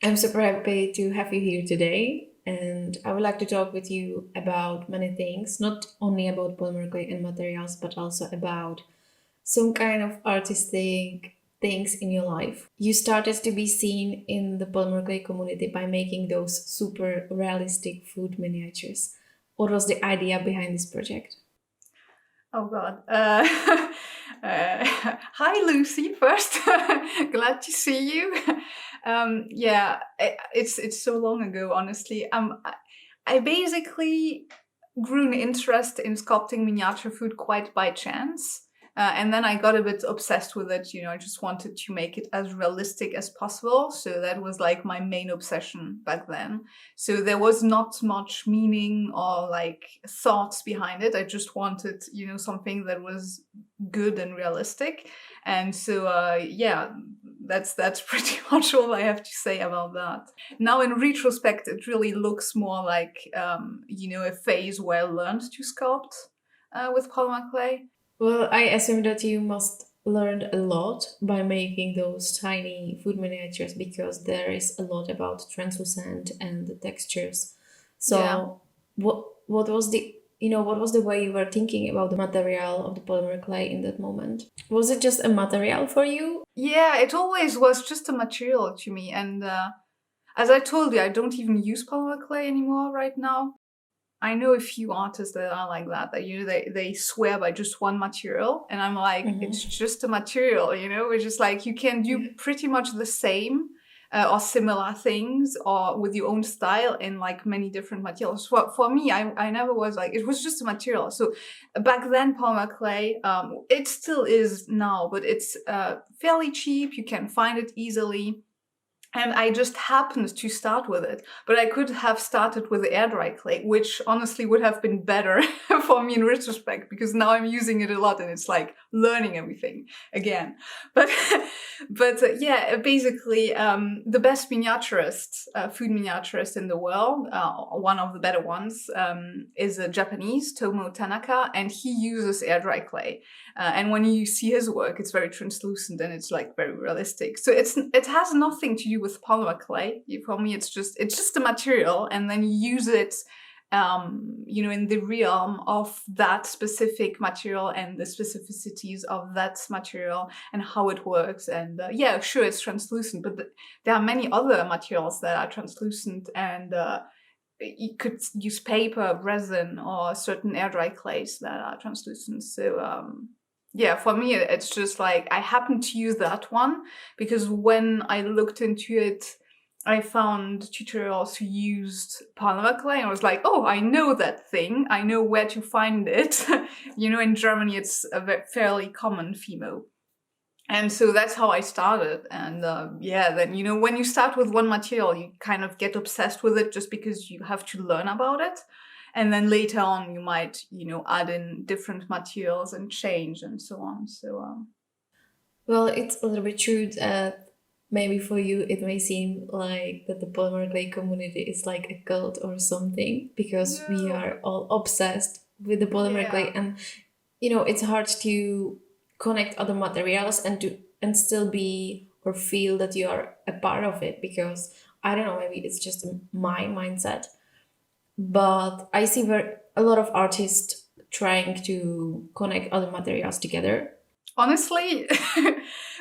I'm super happy to have you here today, and I would like to talk with you about many things, not only about polymer clay and materials, but also about some kind of artistic things in your life. You started to be seen in the polymer clay community by making those super realistic food miniatures. What was the idea behind this project? Oh God. Hi, Lucy. First, glad to see you. It's so long ago, honestly. I basically grew an interest in sculpting miniature food quite by chance. And then I got a bit obsessed with it. I just wanted to make it as realistic as possible. So that was like my main obsession back then. So there was not much meaning or like thoughts behind it. I just wanted, something that was good and realistic. And so, that's pretty much all I have to say about that. Now, in retrospect, it really looks more like, a phase where I learned to sculpt with polymer clay. Well, I assume that you must learn a lot by making those tiny food miniatures because there is a lot about translucent and the textures. Yeah. So, what was the way you were thinking about the material of the polymer clay in that moment? Was it just a material for you? Yeah, it always was just a material to me. And as I told you, I don't even use polymer clay anymore right now. I know a few artists that are like that, they swear by just one material. And I'm like, it's Mm-hmm. just a material, It's just like you can do Yeah. pretty much the same or similar things or with your own style in like many different materials. For me, I never was like, it was just a material. So back then, polymer clay, it still is now, but it's fairly cheap. You can find it easily, and I just happened to start with it. But I could have started with the air dry clay, which honestly would have been better for me in retrospect, because now I'm using it a lot and it's like learning everything again. But basically, the best miniaturist, food miniaturist in the world, one of the better ones, is a Japanese, Tomo Tanaka, and he uses air dry clay. And when you see his work, it's very translucent and it's like very realistic. So it has nothing to do with polymer clay. For me, it's just a material, and then you use it, in the realm of that specific material and the specificities of that material and how it works. And sure, it's translucent, but there are many other materials that are translucent, and you could use paper, resin, or certain air dry clays that are translucent. So for me, it's just like I happened to use that one because when I looked into it, I found tutorials who used polymer clay, and I was like, oh, I know that thing. I know where to find it. In Germany, it's a fairly common FIMO. And so that's how I started. And then, when you start with one material, you kind of get obsessed with it just because you have to learn about it. And then later on, you might, add in different materials and change and so on. So, Well, it's a little bit true that maybe for you it may seem like that the polymer clay community is like a cult or something because we no, are all obsessed with the polymer clay, yeah. and it's hard to connect other materials and still be or feel that you are a part of it because I don't know, maybe it's just my mindset, but I see a lot of artists trying to connect other materials together. Honestly,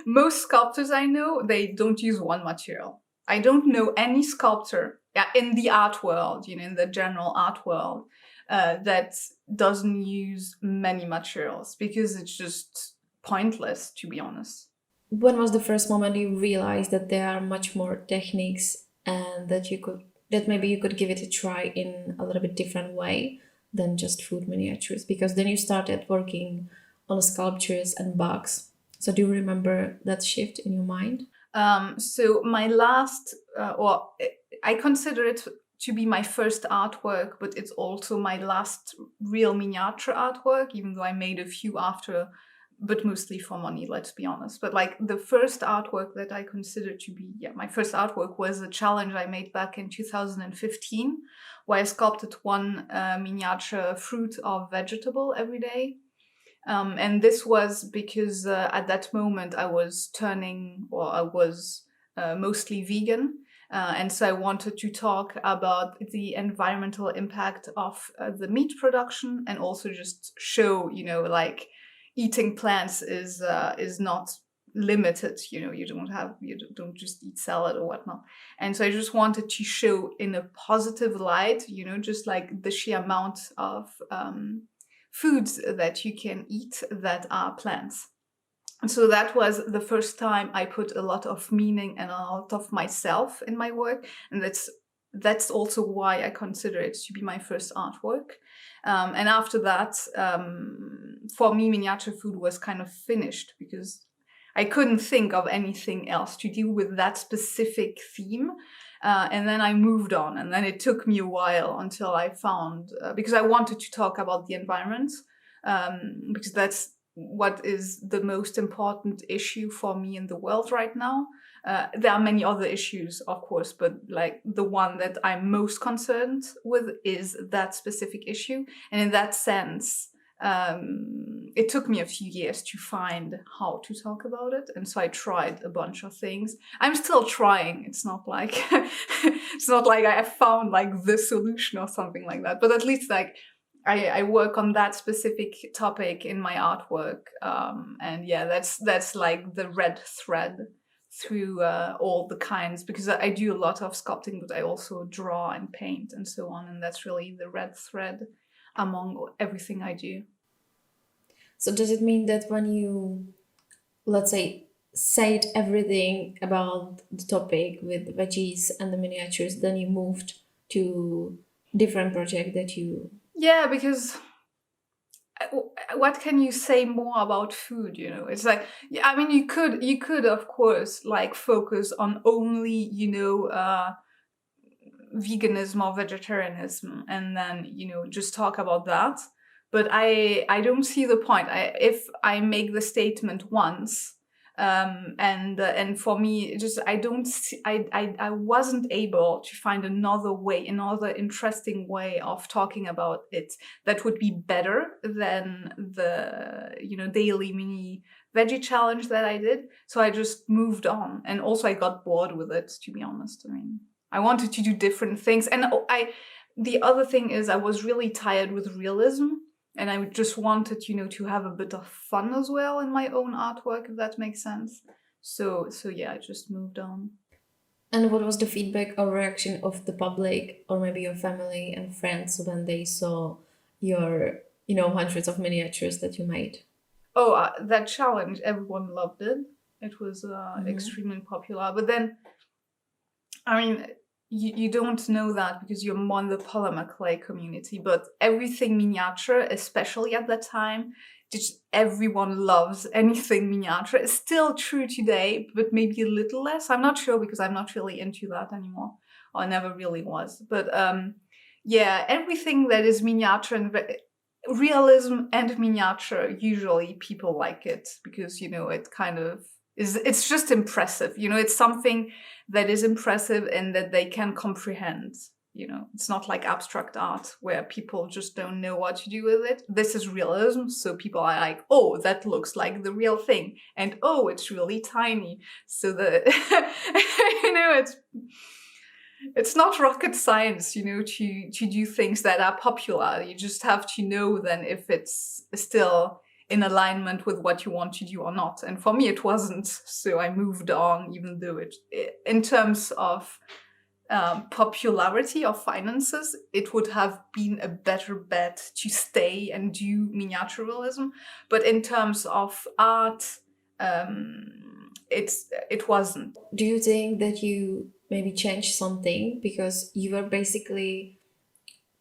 most sculptors I know, they don't use one material. I don't know any sculptor, yeah, in the art world, in the general art world, that doesn't use many materials because it's just pointless, to be honest. When was the first moment you realized that there are much more techniques and that maybe you could give it a try in a little bit different way than just food miniatures? Because then you started working on sculptures and bugs. So do you remember that shift in your mind? So my last, I consider it to be my first artwork, but it's also my last real miniature artwork, even though I made a few after, but mostly for money, let's be honest. But like the first artwork that I consider to be, my first artwork was a challenge I made back in 2015, where I sculpted one miniature fruit or vegetable every day. And this was because at that moment I was mostly vegan. And so I wanted to talk about the environmental impact of the meat production, and also just show, like eating plants is not limited. You don't just eat salad or whatnot. And so I just wanted to show in a positive light, just like the sheer amount of foods that you can eat that are plants. And so that was the first time I put a lot of meaning and a lot of myself in my work. And that's also why I consider it to be my first artwork. And after that, for me, miniature food was kind of finished, because I couldn't think of anything else to deal with that specific theme. And then I moved on, and then it took me a while until I found, because I wanted to talk about the environment, because that's what is the most important issue for me in the world right now. There are many other issues, of course, but like the one that I'm most concerned with is that specific issue. And in that sense, it took me a few years to find how to talk about it. And so I tried a bunch of things. I'm still trying. It's not like I have found like the solution or something like that, but at least like I work on that specific topic in my artwork. And yeah, that's like the red thread through all the kinds, because I do a lot of sculpting, but I also draw and paint and so on. And that's really the red thread among everything I do. So does it mean that when you, let's say, said everything about the topic with veggies and the miniatures, then you moved to different project that you... Yeah, because what can you say more about food? It's like, I mean, you could of course like focus on only veganism or vegetarianism, and then just talk about that. But I don't see the point. If I make the statement once, and for me, just I wasn't able to find another interesting way of talking about it that would be better than the daily mini veggie challenge that I did. So I just moved on, and also I got bored with it, to be honest. I mean, I wanted to do different things, and the other thing is I was really tired with realism. And I just wanted, to have a bit of fun as well in my own artwork, if that makes sense. So yeah, I just moved on. And what was the feedback or reaction of the public, or maybe your family and friends, when they saw your, hundreds of miniatures that you made? Oh, that challenge, everyone loved it. It was extremely popular. But then, I mean, you don't know that because you're more in the polymer clay community, but everything miniature, especially at that time, just everyone loves anything miniature. It's still true today, but maybe a little less. I'm not sure, because I'm not really into that anymore, or never really was. But yeah, everything that is miniature and realism and miniature, usually people like it, because it kind of it's just impressive. It's something that is impressive and that they can comprehend. It's not like abstract art where people just don't know what to do with it. This is realism, so people are like, oh, that looks like the real thing, and oh, it's really tiny. So it's not rocket science, to do things that are popular. You just have to know then if it's still in alignment with what you want to do or not. And for me, it wasn't. So I moved on, even though in terms of popularity or finances, it would have been a better bet to stay and do miniature realism. But in terms of art, it wasn't. Do you think that you maybe changed something because you were basically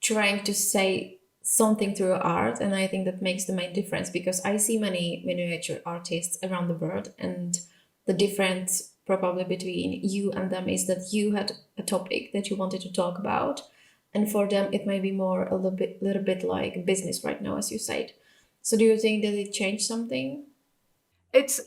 trying to say something through art? And I think that makes the main difference, because I see many miniature artists around the world, and the difference probably between you and them is that you had a topic that you wanted to talk about, and for them it may be more a little bit like business right now, as you said. So do you think that it changed something? It's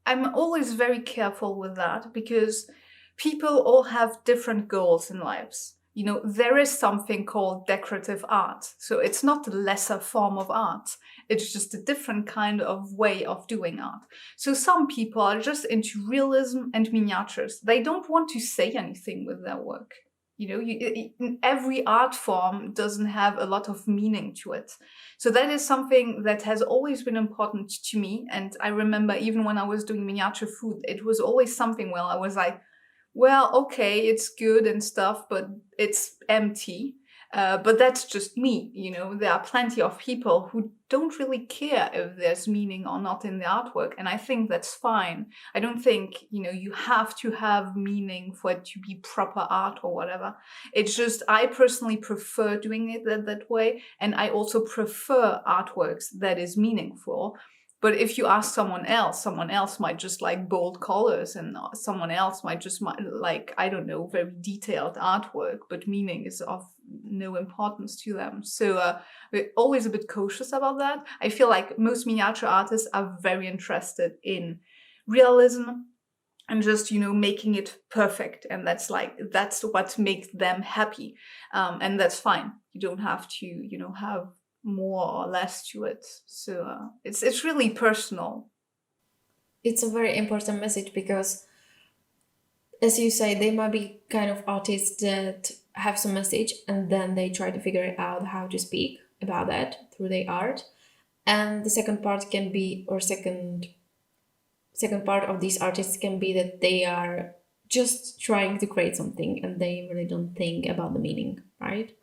I'm always very careful with that, because people all have different goals in lives. there is something called decorative art. So it's not a lesser form of art. It's just a different kind of way of doing art. So some people are just into realism and miniatures. They don't want to say anything with their work. Every art form doesn't have a lot of meaning to it. So that is something that has always been important to me. And I remember even when I was doing miniature food, it was always something where I was like, well, okay, it's good and stuff, but it's empty. But that's just me. There are plenty of people who don't really care if there's meaning or not in the artwork. And I think that's fine. I don't think, you have to have meaning for it to be proper art or whatever. It's just, I personally prefer doing it that way. And I also prefer artworks that is meaningful. But if you ask someone else might just like bold colors, and someone else might just like, I don't know, very detailed artwork, but meaning is of no importance to them. So we're always a bit cautious about that. I feel like most miniature artists are very interested in realism and just, making it perfect. And that's what makes them happy. And that's fine. You don't have to, have more or less to it. So it's really personal. It's a very important message because, as you say, they might be kind of artists that have some message and then they try to figure out how to speak about that through their art. And the second part can be, or second part of these artists can be that they are just trying to create something and they really don't think about the meaning, right?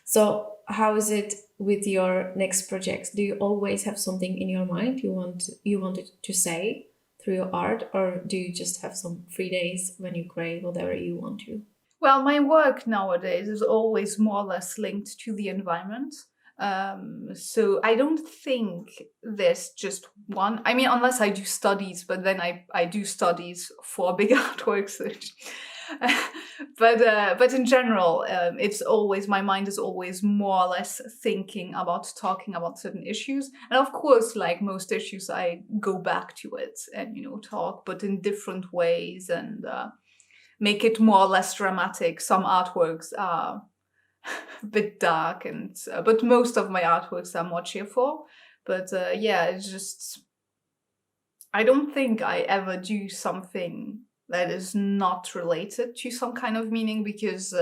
So how is it with your next projects? Do you always have something in your mind you wanted to say through your art, or do you just have some free days when you create whatever you want to? Well, my work nowadays is always more or less linked to the environment. So I don't think there's just one. I mean, unless I do studies, but then I do studies for big artworks. But in general, it's always, my mind is always more or less thinking about talking about certain issues. And of course, like most issues, I go back to it and, talk, but in different ways, and make it more or less dramatic. Some artworks are a bit dark, and but most of my artworks are more cheerful. But yeah, it's just, I don't think I ever do something that is not related to some kind of meaning, because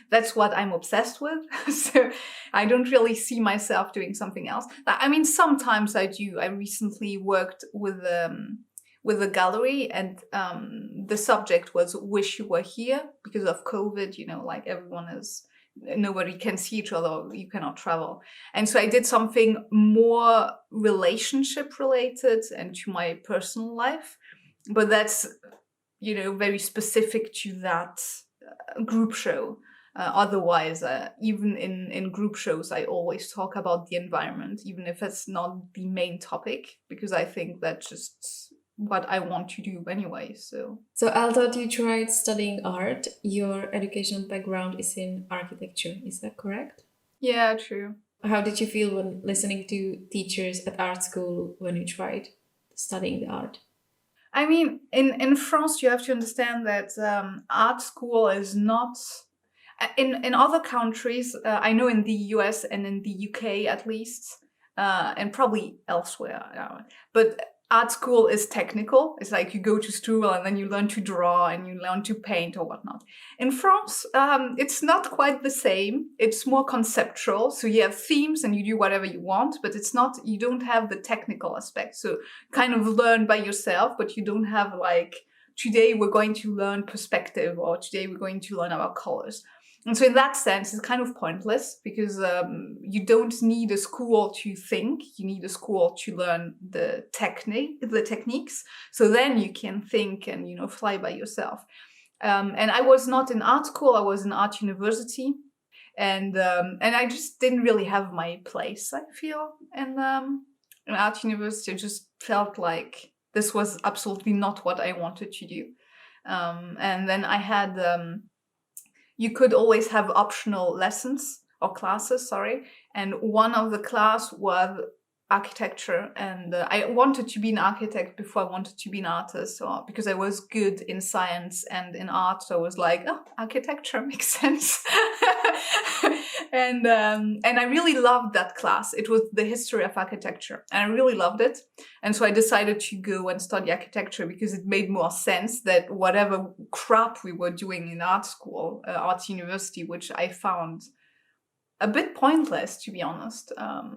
that's what I'm obsessed with. So I don't really see myself doing something else. I mean, sometimes I do. I recently worked with a gallery, and the subject was "Wish You Were Here" because of COVID. Like nobody can see each other, you cannot travel. And so I did something more relationship related and to my personal life, but that's, very specific to that group show. Otherwise, even in group shows, I always talk about the environment, even if it's not the main topic, because I think that's just what I want to do anyway. So Although you tried studying art, your educational background is in architecture. Is that correct? yeah, true. How did you feel when listening to teachers at art school when you tried studying the art? I mean, in France, you have to understand that art school is not. In other countries, I know in the US and in the UK at least, and probably elsewhere, but art school is technical. It's like you go to school and then you learn to draw and you learn to paint or whatnot. In France, it's not quite the same. It's more conceptual. So you have themes and you do whatever you want, but you don't have the technical aspect. So kind of learn by yourself, but you don't have like, today we're going to learn perspective, or today we're going to learn about colors. And so in that sense, it's kind of pointless, because you don't need a school to think. You need a school to learn the techniques. So then you can think and, fly by yourself. And I was not in art school. I was in art university. And I just didn't really have my place, I feel, in art university. I just felt like this was absolutely not what I wanted to do. And then I had... you could always have optional lessons or classes, sorry. And one of the class architecture, and I wanted to be an architect before I wanted to be an artist, or because I was good in science and in art, so I was like, oh, architecture makes sense. And I really loved that class. It was the history of architecture, and I really loved it. And so I decided to go and study architecture because it made more sense that whatever crap we were doing in art school, art university, which I found a bit pointless, to be honest,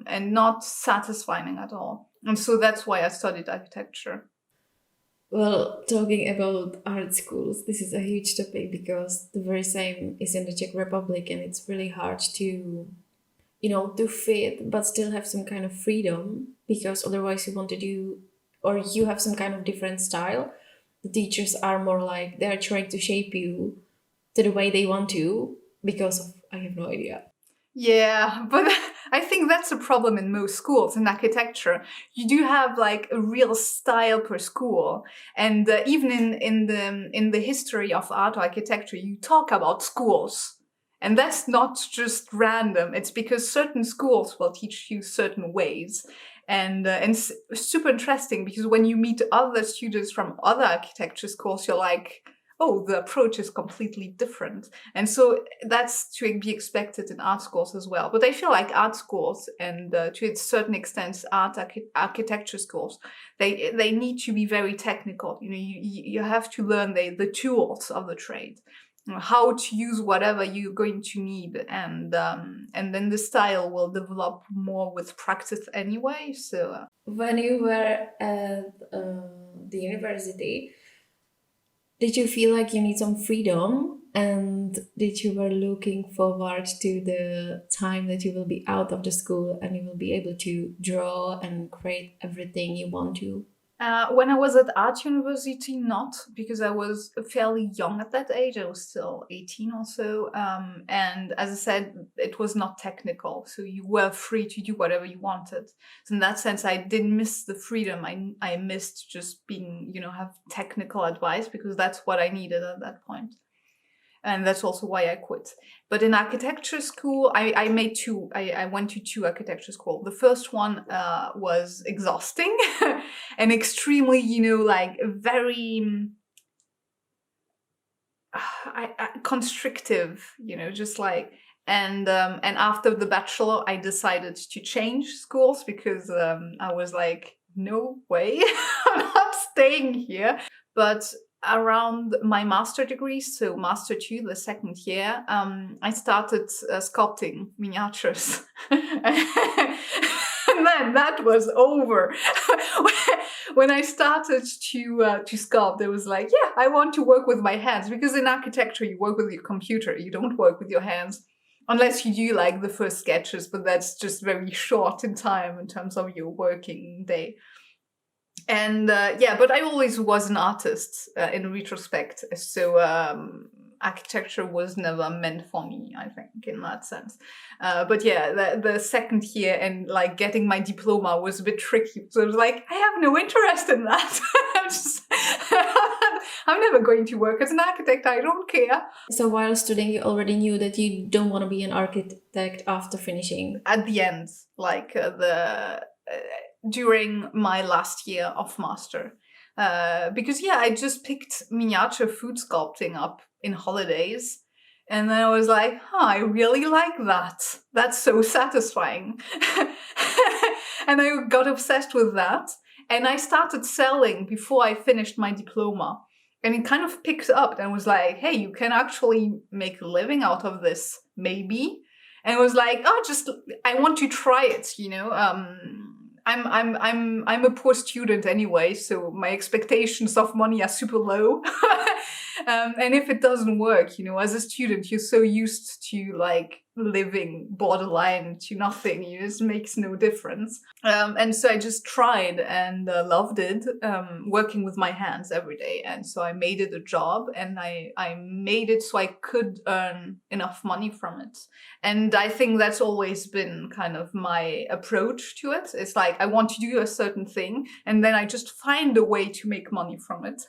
and not satisfying at all. And so that's why I studied architecture. Well, talking about art schools, this is a huge topic because the very same is in the Czech Republic, and it's really hard to, to fit but still have some kind of freedom, because otherwise you want to do, or you have some kind of different style. The teachers are more like they're trying to shape you to the way they want to because of, I have no idea. Yeah, but I think that's a problem in most schools in architecture. You do have like a real style per school, and even in the history of art or architecture, you talk about schools, and that's not just random. It's because certain schools will teach you certain ways, and super interesting because when you meet other students from other architecture schools, you're like, oh, the approach is completely different. And so that's to be expected in art schools as well. But I feel like art schools and to a certain extent architecture schools, they need to be very technical. You have to learn the tools of the trade, how to use whatever you're going to need, and then the style will develop more with practice anyway. So When you were at the university, did you feel like you need some freedom, and did you were looking forward to the time that you will be out of the school and you will be able to draw and create everything you want to? when I was at art university, not, because I was fairly young at that age. I was still 18 or so. And as I said, it was not technical. So you were free to do whatever you wanted. So in that sense, I didn't miss the freedom. I missed just being, have technical advice, because that's what I needed at that point. And that's also why I quit. But in architecture school, I made two. I went to two architecture school. The first one was exhausting and extremely, like very constrictive, just like. And after the bachelor, I decided to change schools because I was like, no way, I'm not staying here. But around my master degree, so master 2, the second year, I started sculpting miniatures. And then that was over. When I started to sculpt, it was like, yeah, I want to work with my hands, because in architecture you work with your computer, you don't work with your hands. Unless you do like the first sketches, but that's just very short in time in terms of your working day. And but I always was an artist in retrospect. So architecture was never meant for me, I think, in that sense. But yeah, the second year and like getting my diploma was a bit tricky. So I was like, I have no interest in that. I'm never going to work as an architect. I don't care. So while studying, you already knew that you don't want to be an architect after finishing. At the end, like during my last year of master. Because I just picked miniature food sculpting up in holidays. And then I was like, I really like that. That's so satisfying. And I got obsessed with that. And I started selling before I finished my diploma. And it kind of picked up and was like, hey, you can actually make a living out of this, maybe. And it was like, I want to try it, I'm a poor student anyway, so my expectations of money are super low. And if it doesn't work, as a student, you're so used to like living borderline to nothing. It just makes no difference. And so I just tried and loved it, working with my hands every day. And so I made it a job, and I made it so I could earn enough money from it. And I think that's always been kind of my approach to it. It's like, I want to do a certain thing, and then I just find a way to make money from it.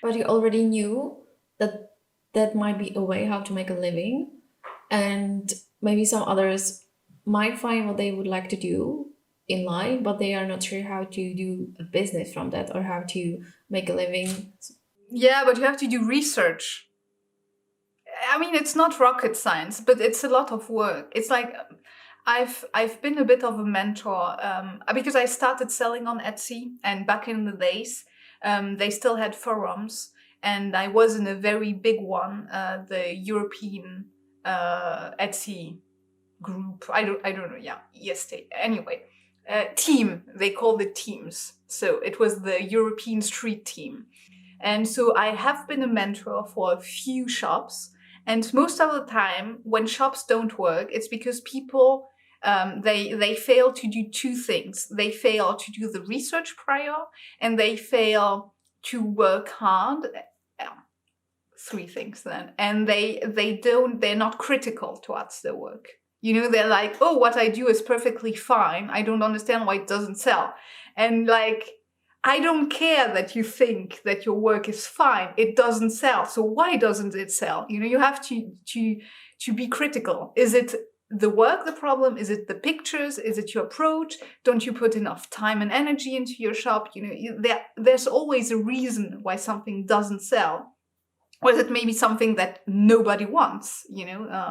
But you already knew that that might be a way how to make a living, and maybe some others might find what they would like to do, in line, but they are not sure how to do a business from that or how to make a living. Yeah, but you have to do research. I mean, it's not rocket science, but it's a lot of work. It's like I've been a bit of a mentor because I started selling on Etsy, and back in the days, they still had forums, and I was in a very big one, the European Etsy group. I don't know. Yeah, yes. Anyway, team. They called it teams. So it was the European street team. And so I have been a mentor for a few shops. And most of the time, when shops don't work, it's because people they fail to do two things. They fail to do the research prior, and they fail to work hard. Three things then, and they're not critical towards their work. They're like, oh, what I do is perfectly fine. I don't understand why it doesn't sell. And like, I don't care that you think that your work is fine. It doesn't sell. So why doesn't it sell? You have to be critical. Is it the work the problem? Is it the pictures? Is it your approach? Don't you put enough time and energy into your shop? There's always a reason why something doesn't sell. Or is it maybe something that nobody wants,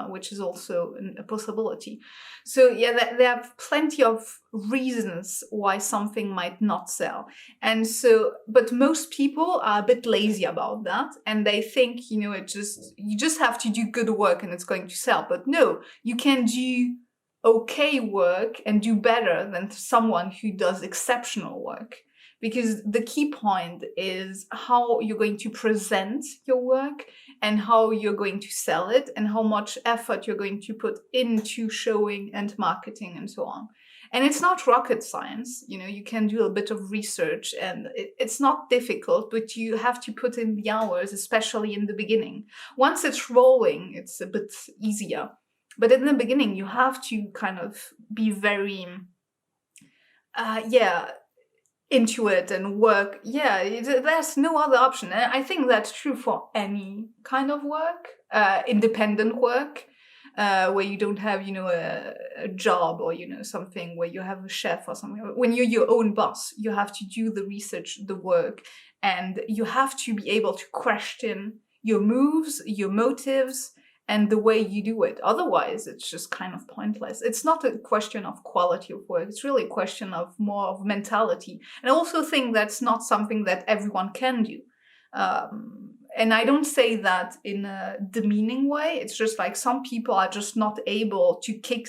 which is also a possibility. So yeah, there are plenty of reasons why something might not sell. And so, but most people are a bit lazy about that. And they think, you just have to do good work and it's going to sell. But no, you can do okay work and do better than someone who does exceptional work. Because the key point is how you're going to present your work and how you're going to sell it and how much effort you're going to put into showing and marketing and so on. And it's not rocket science. You can do a bit of research and it's not difficult, but you have to put in the hours, especially in the beginning. Once it's rolling, it's a bit easier. But in the beginning, you have to kind of be very, into it and work. There's no other option. And I think that's true for any kind of work, independent work, where you don't have, a job or, something where you have a chef or something. When you're your own boss, you have to do the research, the work, and you have to be able to question your moves, your motives, and the way you do it. Otherwise, it's just kind of pointless. It's not a question of quality of work. It's really a question of more of mentality. And I also think that's not something that everyone can do. And I don't say that in a demeaning way. It's just like some people are just not able to kick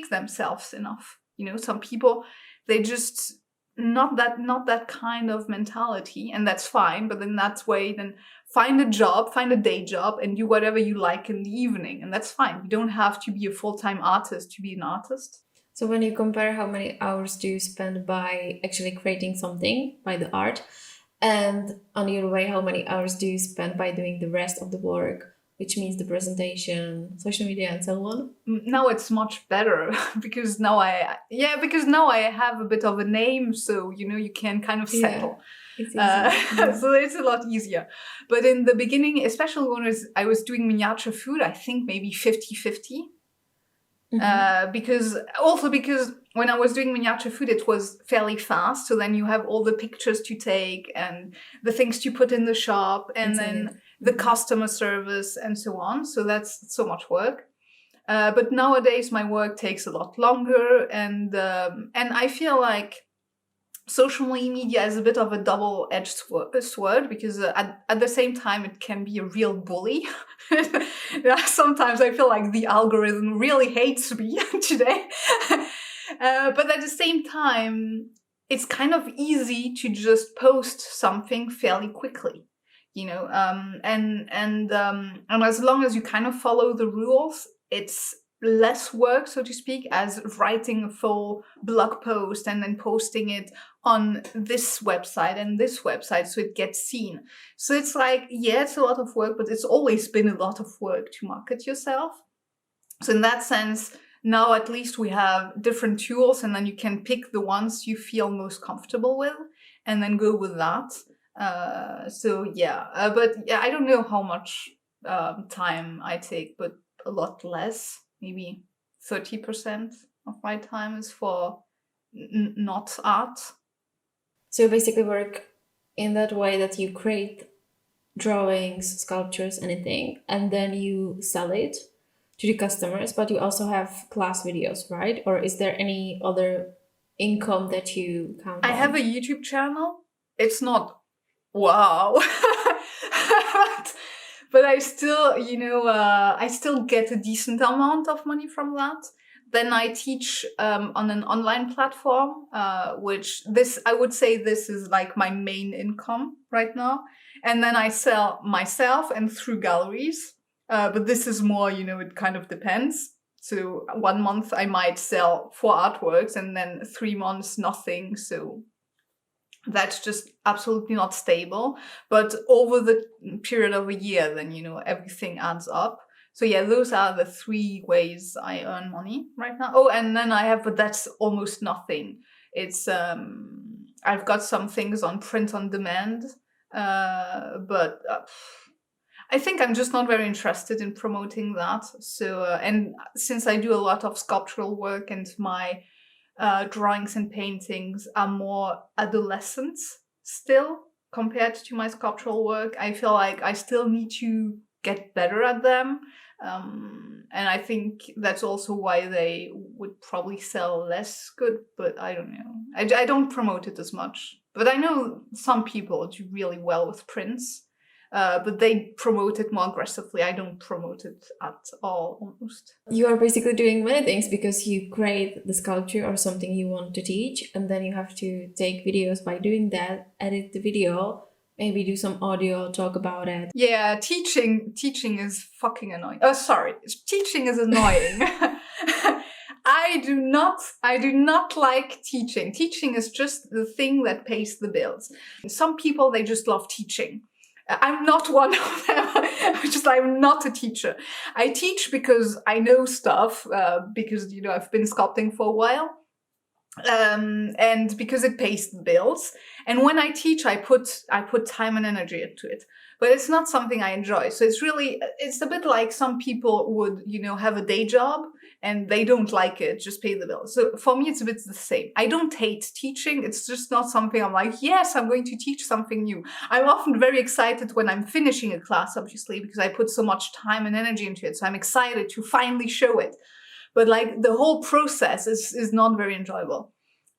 themselves enough. Some people, they just not that kind of mentality, and that's fine. But in that way, then find a day job and do whatever you like in the evening, and that's fine. You don't have to be a full-time artist to be an artist. So when you compare how many hours do you spend by actually creating something, by the art, and on your way, how many hours do you spend by doing the rest of the work, which means the presentation, social media, and so on? Now it's much better because now I have a bit of a name, so you can kind of settle. So it's a lot easier. But in the beginning, especially when I was doing miniature food, I think maybe 50-50. Because when I was doing miniature food, it was fairly fast. So then you have all the pictures to take and the things to put in the shop and then the customer service and so on. So that's so much work. But nowadays my work takes a lot longer, and I feel like social media is a bit of a double-edged sword because at the same time it can be a real bully. Sometimes I feel like the algorithm really hates me today. But at the same time, it's kind of easy to just post something fairly quickly, and as long as you kind of follow the rules, it's less work, so to speak, as writing a full blog post and then posting it on this website and this website so it gets seen. So it's like, it's a lot of work, but it's always been a lot of work to market yourself. So in that sense, now at least we have different tools, and then you can pick the ones you feel most comfortable with and then go with that. But I don't know how much time I take, but a lot less. Maybe 30% of my time is for not art. So you basically work in that way that you create drawings, sculptures, anything, and then you sell it to the customers, but you also have class videos, right? Or is there any other income that you count I on? have a YouTube channel. It's not wow. but I still, I still get a decent amount of money from that. Then I teach on an online platform, which I would say this is like my main income right now. And then I sell myself and through galleries. But this is more, it kind of depends. So 1 month I might sell 4 artworks and then 3 months nothing. So that's just absolutely not stable. But over the period of a year, then, everything adds up. So yeah, those are the 3 ways I earn money right now. Oh, and then but that's almost nothing. It's, I've got some things on print on demand, but I think I'm just not very interested in promoting that. So, and since I do a lot of sculptural work and my drawings and paintings are more adolescent still compared to my sculptural work, I feel like I still need to get better at them. And I think that's also why they would probably sell less good, but I don't know. I don't promote it as much. But I know some people do really well with prints. But they promote it more aggressively. I don't promote it at all, almost. You are basically doing many things because you create the sculpture or something you want to teach, and then you have to take videos by doing that, edit the video, maybe do some audio, talk about it. Yeah, teaching is fucking annoying. Oh, sorry, teaching is annoying. I do not like teaching. Teaching is just the thing that pays the bills. Some people, they just love teaching. I'm not one of them. I'm not a teacher. I teach because I know stuff, because, I've been sculpting for a while. And because it pays the bills. And when I teach, I put time and energy into it. But it's not something I enjoy. So it's a bit like some people would, have a day job and they don't like it, just pay the bills. So for me, it's a bit the same. I don't hate teaching. It's just not something I'm like, yes, I'm going to teach something new. I'm often very excited when I'm finishing a class, obviously, because I put so much time and energy into it. So I'm excited to finally show it. But like the whole process is not very enjoyable.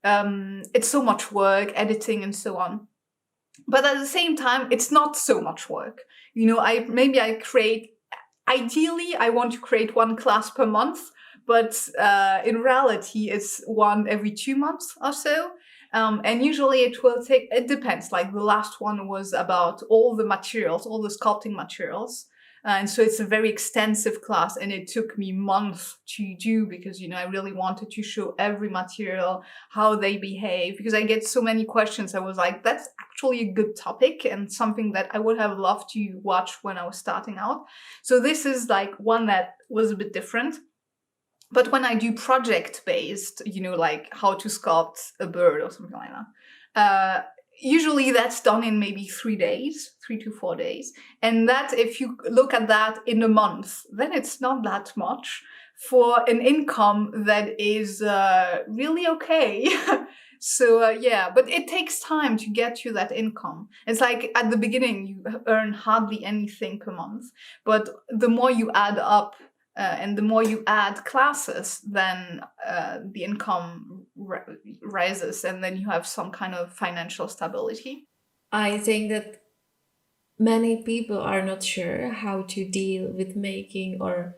It's so much work, editing and so on. But at the same time, it's not so much work. Ideally, I want to create 1 class per month, but in reality, it's 1 every 2 months or so. And usually it depends. Like the last one was about all the sculpting materials. And so it's a very extensive class, and it took me months to do because, I really wanted to show every material, how they behave, because I get so many questions. I was like, that's actually a good topic and something that I would have loved to watch when I was starting out. So this is like one that was a bit different. But when I do project-based, like how to sculpt a bird or something like that, usually that's done in maybe 3 to 4 days. And that, if you look at that in a month, then it's not that much for an income that is really okay. So yeah, but it takes time to get to that income. It's like at the beginning, you earn hardly anything per month. But the more you add up, and the more you add classes, then the income rises, and then you have some kind of financial stability. I think that many people are not sure how to deal with making, or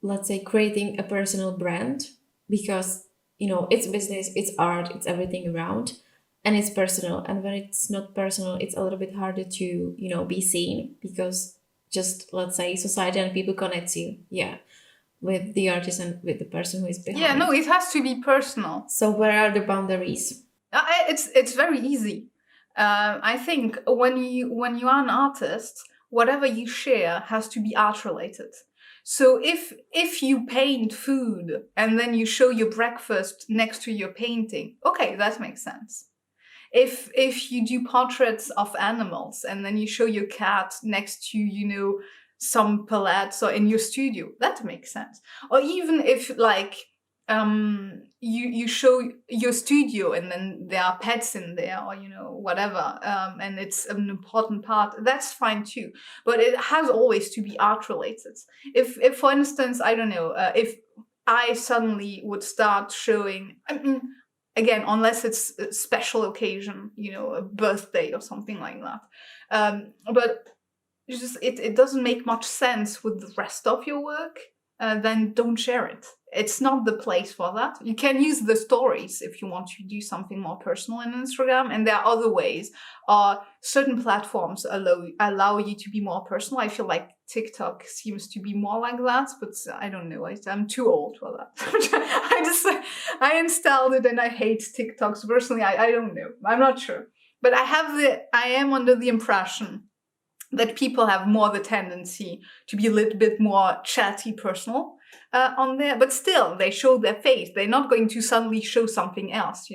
let's say creating, a personal brand, because it's business, it's art, it's everything around, and it's personal. And when it's not personal, it's a little bit harder to be seen, because just, let's say, society and people connects you, with the artist and with the person who is behind. Yeah, no, it has to be personal. So where are the boundaries? It's very easy. I think when you are an artist, whatever you share has to be art related. So if you paint food and then you show your breakfast next to your painting, okay, that makes sense. If you do portraits of animals and then you show your cat next to, some palettes or in your studio, that makes sense. Or even if, like, you show your studio and then there are pets in there, or whatever, and it's an important part, that's fine too, but it has always to be art related. If for instance, I don't know, if I suddenly would start showing, I mean, again, unless it's a special occasion, a birthday or something like that, but it doesn't make much sense with the rest of your work, then don't share it. It's not the place for that. You can use the stories if you want to do something more personal in Instagram, and there are other ways. Certain platforms allow you to be more personal. I feel like TikTok seems to be more like that, but I don't know. I'm too old for that. I installed it and I hate TikToks personally. I don't know. I'm not sure, but I am under the impression that people have more the tendency to be a little bit more chatty, personal on there, but still they show their face. They're not going to suddenly show something else,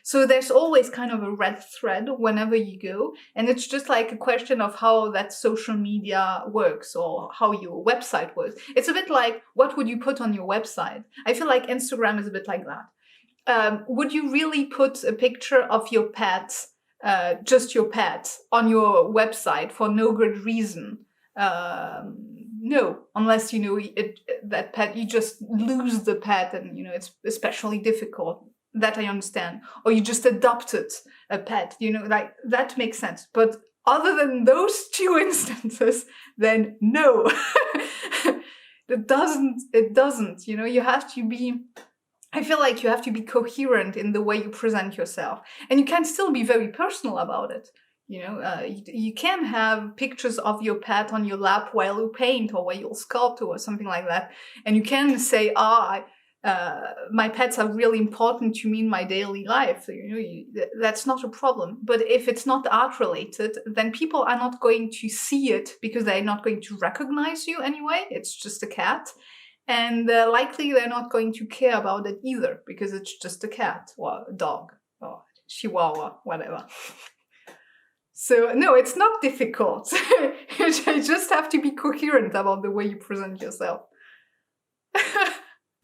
So there's always kind of a red thread whenever you go, and it's just like a question of how that social media works or how your website works. It's a bit like, what would you put on your website? I feel like Instagram is a bit like that. Would you really put a picture of your pet, just your pet, on your website for no good reason? No, unless that pet, you just lose the pet, and it's especially difficult. That I understand. Or you just adopted a pet, like that makes sense. But other than those two instances, then no, it doesn't. You have to be. I feel like you have to be coherent in the way you present yourself, and you can still be very personal about it. You can have pictures of your pet on your lap while you paint or while you sculpt or something like that, and you can say, my pets are really important to me in my daily life. That's not a problem. But if it's not art related, then people are not going to see it because they're not going to recognize you anyway. It's just a cat. And likely they're not going to care about it either because it's just a cat or a dog or chihuahua, whatever. So no, it's not difficult. You just have to be coherent about the way you present yourself.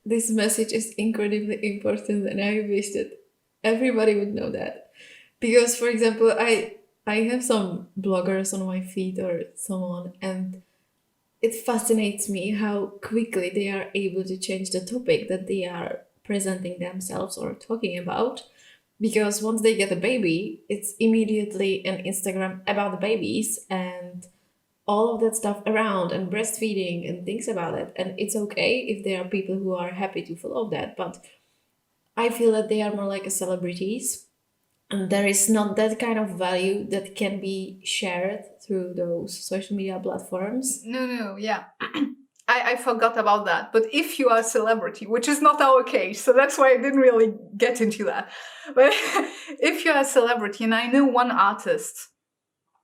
This message is incredibly important, and I wish that everybody would know that. Because, for example, I have some bloggers on my feed or someone, and it fascinates me how quickly they are able to change the topic that they are presenting themselves or talking about. Because once they get a baby, it's immediately an Instagram about the babies and all of that stuff around, and breastfeeding and things about it. And it's okay if there are people who are happy to follow that, but I feel that they are more like celebrities, and there is not that kind of value that can be shared through those social media platforms. No, yeah. I forgot about that. But if you are a celebrity, which is not our case, so that's why I didn't really get into that. But if you are a celebrity, and I know one artist,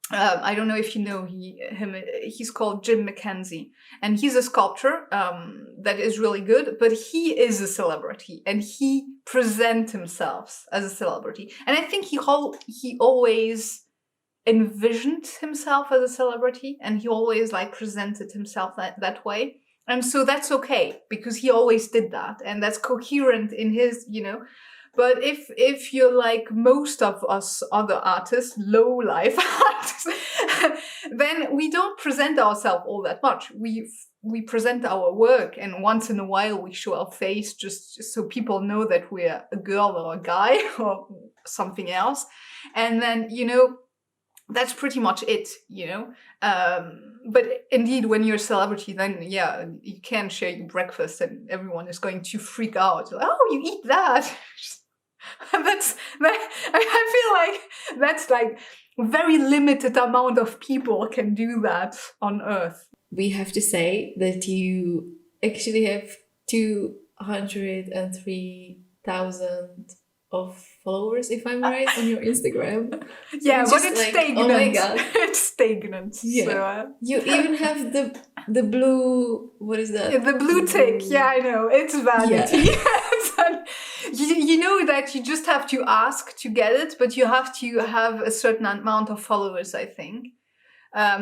I don't know if you know him. He's called Jim McKenzie, and he's a sculptor that is really good. But he is a celebrity, and he presents himself as a celebrity. And I think he always envisioned himself as a celebrity, and he always presented himself that way. And so that's okay because he always did that, and that's coherent in his, But if you're like most of us other artists, low life artists, then we don't present ourselves all that much. We present our work, and once in a while we show our face just so people know that we're a girl or a guy or something else. And then, that's pretty much it, But indeed, when you're a celebrity, then yeah, you can share your breakfast and everyone is going to freak out. Oh, you eat that. I feel like that's like very limited amount of people can do that on Earth. We have to say that you actually have 203,000 of followers, if I'm right, on your Instagram. Yeah, but it's stagnant. Oh my god, it's stagnant. Yeah, so, you even have the blue. What is that? Yeah, the blue tick. Yeah, I know. It's vanity. Yeah. You know that you just have to ask to get it, but you have to have a certain amount of followers, I think. I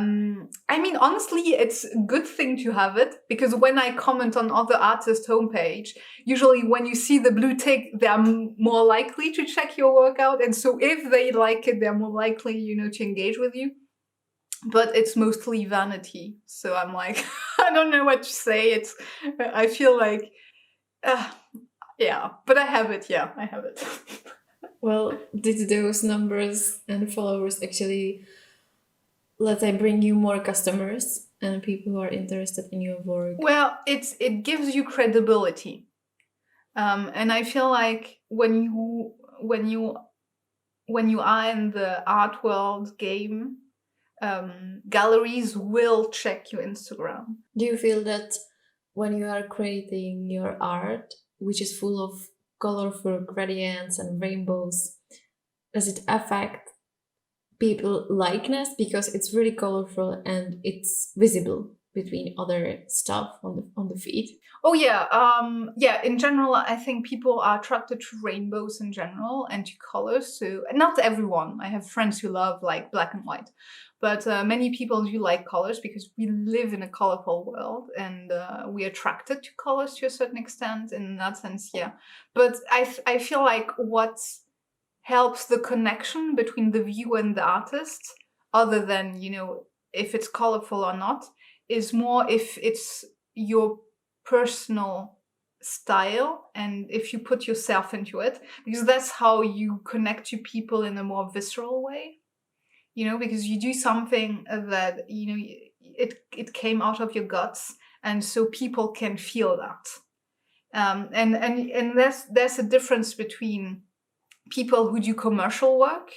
mean, honestly, it's a good thing to have it, because when I comment on other artists' homepage, usually when you see the blue tick, they're more likely to check your work out. And so if they like it, they're more likely, to engage with you. But it's mostly vanity. So I'm like, I don't know what to say. I feel like, yeah, but I have it. Yeah, I have it. Well, did those numbers and followers actually, let's say, bring you more customers and people who are interested in your work? Well, it gives you credibility, and I feel like when you are in the art world game, galleries will check your Instagram. Do you feel that when you are creating your art, which is full of colorful gradients and rainbows, does it affect people likeness because it's really colorful and it's visible between other stuff on the feed? Oh yeah, yeah. In general, I think people are attracted to rainbows in general and to colors. So not everyone. I have friends who love like black and white, but many people do like colors because we live in a colorful world, and we're attracted to colors to a certain extent. In that sense, yeah. But I feel like what helps the connection between the viewer and the artist, other than if it's colorful or not, is more if it's your personal style and if you put yourself into it, because that's how you connect to people in a more visceral way, because you do something that it came out of your guts, and so people can feel that. And there's a difference between people who do commercial work.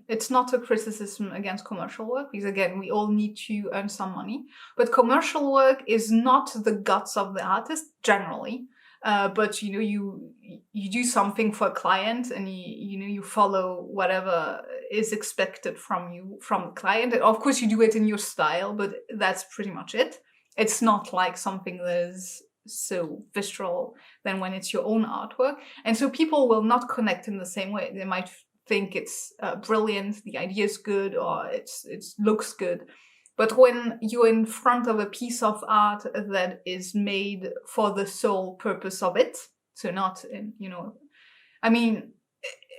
It's not a criticism against commercial work, because again, we all need to earn some money. But commercial work is not the guts of the artist generally. But you do something for a client, and you follow whatever is expected from the client. And of course, you do it in your style, but that's pretty much it. It's not like something that is so visceral than when it's your own artwork. And so people will not connect in the same way. They might think it's brilliant, the idea is good, or it looks good. But when you're in front of a piece of art that is made for the sole purpose of it, so not in, I mean,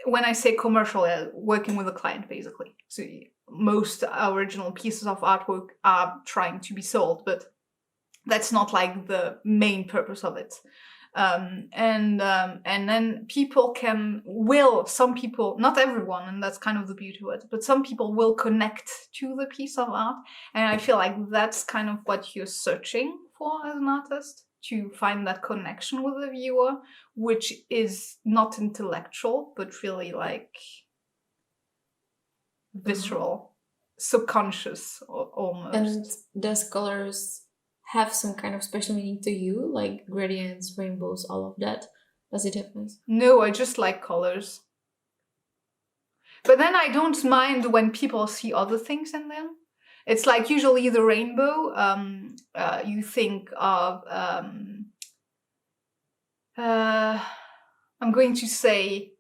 when I say commercial, working with a client, basically. So most original pieces of artwork are trying to be sold, but that's not like the main purpose of it. And then some people, not everyone, and that's kind of the beauty of it, but some people will connect to the piece of art. And I feel like that's kind of what you're searching for as an artist, to find that connection with the viewer, which is not intellectual, but really like visceral, subconscious almost. And does colors have some kind of special meaning to you, like gradients, rainbows, all of that? Does it have nice? No, I just like colors. But then I don't mind when people see other things in them. It's like usually the rainbow, you think of, I'm going to say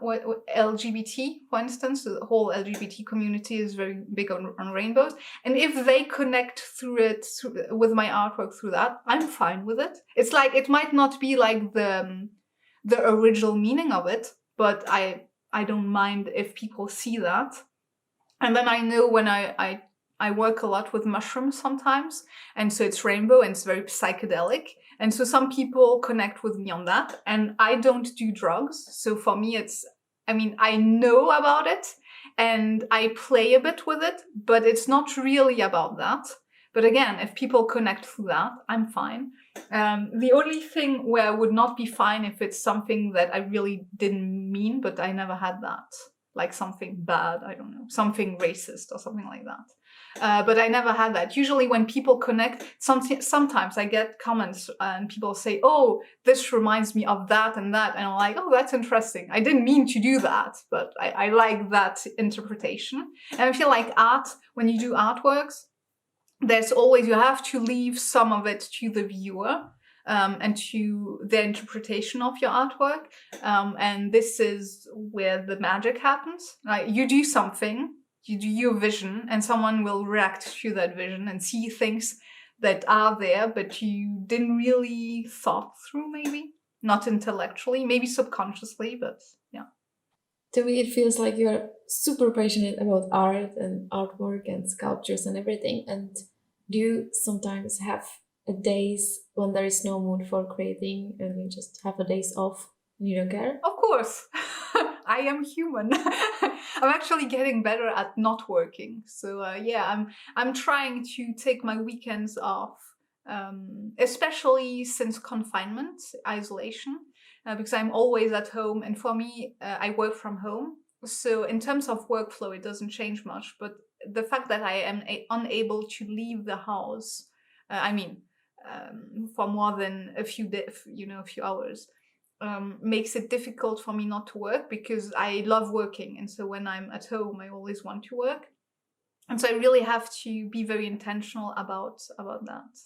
what LGBT, for instance. The whole LGBT community is very big on rainbows. And if they connect with my artwork through that, I'm fine with it. It's like, it might not be like the original meaning of it, but I don't mind if people see that. And then I know when I work a lot with mushrooms sometimes, and so it's rainbow and it's very psychedelic. And so some people connect with me on that, and I don't do drugs. So for me, I know about it and I play a bit with it, but it's not really about that. But again, if people connect through that, I'm fine. The only thing where I would not be fine if it's something that I really didn't mean, but I never had that. Like something bad, I don't know, something racist or something like that. But I never had that. Usually when people connect, sometimes I get comments and people say, oh, this reminds me of that and that. And I'm like, oh, that's interesting. I didn't mean to do that, but I like that interpretation. And I feel like art, when you do artworks, you have to leave some of it to the viewer. And to the interpretation of your artwork. And this is where the magic happens. Like, you do something, you do your vision, and someone will react to that vision and see things that are there, but you didn't really thought through, maybe not intellectually, maybe subconsciously, but yeah. To me, it feels like you're super passionate about art and artwork and sculptures and everything. And do you sometimes have days when there is no mood for creating and you just have a days off and you don't care? Of course. I am human. I'm actually getting better at not working. So yeah, I'm trying to take my weekends off, especially since confinement, isolation, because I'm always at home. And for me, I work from home. So in terms of workflow, it doesn't change much. But the fact that I am unable to leave the house, for more than a few a few hours, makes it difficult for me not to work, because I love working. And so when I'm at home, I always want to work. And so I really have to be very intentional about that.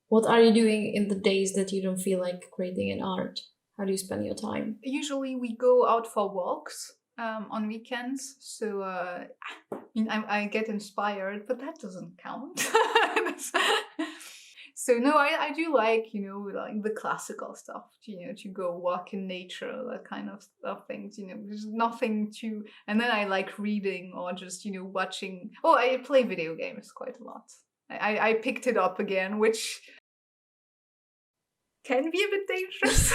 What are you doing in the days that you don't feel like creating an art? How do you spend your time? Usually we go out for walks on weekends. So I get inspired, but that doesn't count. So no, I do like, like the classical stuff, to go walk in nature, that kind of things, there's nothing to, and then I like reading or just, watching. Oh, I play video games quite a lot. I picked it up again, which can be a bit dangerous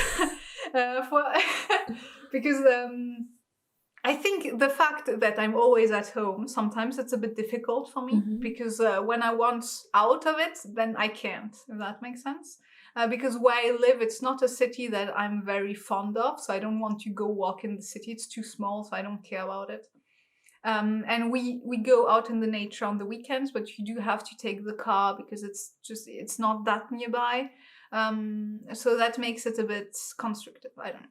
because I think the fact that I'm always at home, sometimes it's a bit difficult for me, because when I want out of it, then I can't, if that makes sense. Because where I live, it's not a city that I'm very fond of, so I don't want to go walk in the city. It's too small, so I don't care about it. And we go out in the nature on the weekends, but you do have to take the car because it's not that nearby. So that makes it a bit constrictive. I don't know.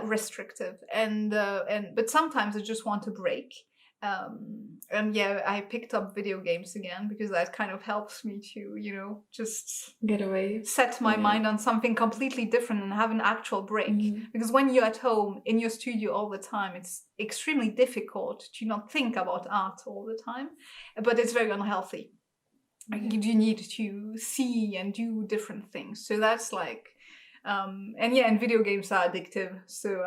Restrictive, and but sometimes I just want a break, and yeah, I picked up video games again because that kind of helps me to just Get away, set my mind on something completely different and have an actual break. Because when you're at home in your studio all the time, it's extremely difficult to not think about art all the time, but it's very unhealthy. You need to see and do different things, so that's like and video games are addictive. So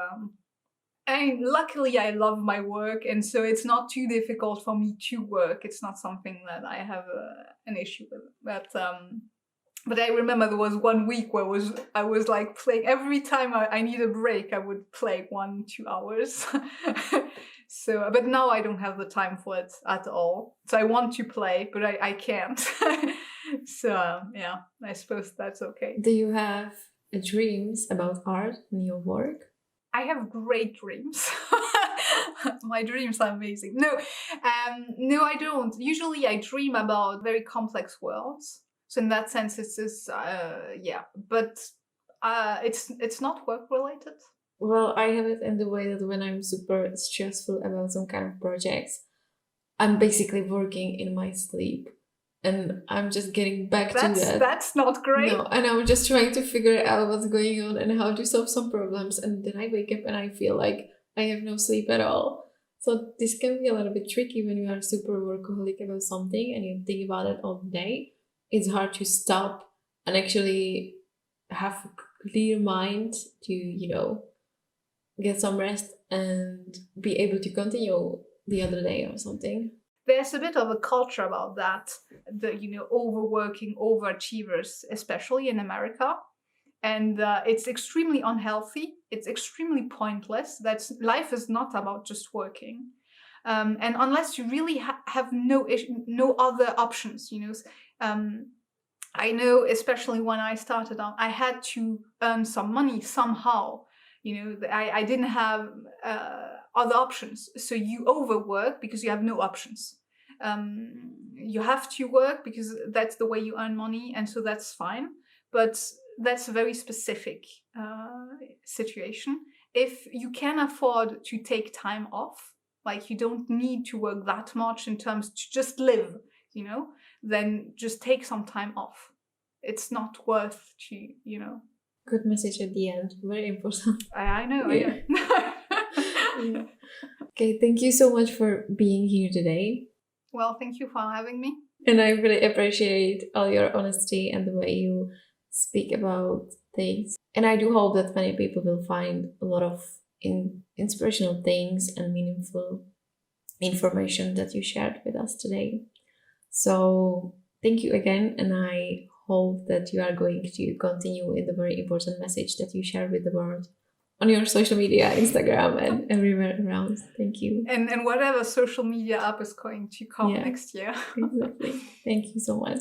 luckily I love my work, and so it's not too difficult for me to work. It's not something that I have an issue with. But I remember there was 1 week where I was like playing every time I need a break. I would play 1-2 hours. So, but now I don't have the time for it at all. So I want to play, but I can't. So yeah, I suppose that's okay. Do you have dreams about art in your work? I have great dreams. My dreams are amazing. No, I don't. Usually I dream about very complex worlds. So in that sense, it's just, but it's not work related. Well, I have it in the way that when I'm super stressful about some kind of projects, I'm basically working in my sleep. And I'm just getting back to that. That's not great. No, and I'm just trying to figure out what's going on and how to solve some problems. And then I wake up and I feel like I have no sleep at all. So this can be a little bit tricky when you are super workaholic about something and you think about it all day. It's hard to stop and actually have a clear mind to, get some rest and be able to continue the other day or something. There's a bit of a culture about that, the overworking, overachievers, especially in America, and it's extremely unhealthy. It's extremely pointless. That life is not about just working, and unless you really have no other options, I know, especially when I started out, I had to earn some money somehow. I didn't have other options. So you overwork because you have no options. You have to work because that's the way you earn money, and so that's fine. But that's a very specific situation. If you can afford to take time off, like you don't need to work that much in terms to just live, then just take some time off. It's not worth to. Good message at the end. Very important. I know. Yeah. I know. Yeah. Okay, thank you so much for being here today. Well, thank you for having me. And I really appreciate all your honesty and the way you speak about things. And I do hope that many people will find a lot of inspirational things and meaningful information that you shared with us today. So thank you again. And I hope that you are going to continue in the very important message that you share with the world on your social media, Instagram, and everywhere around. Thank you. And whatever social media app is going to come Yeah. next year. Exactly. Thank you so much.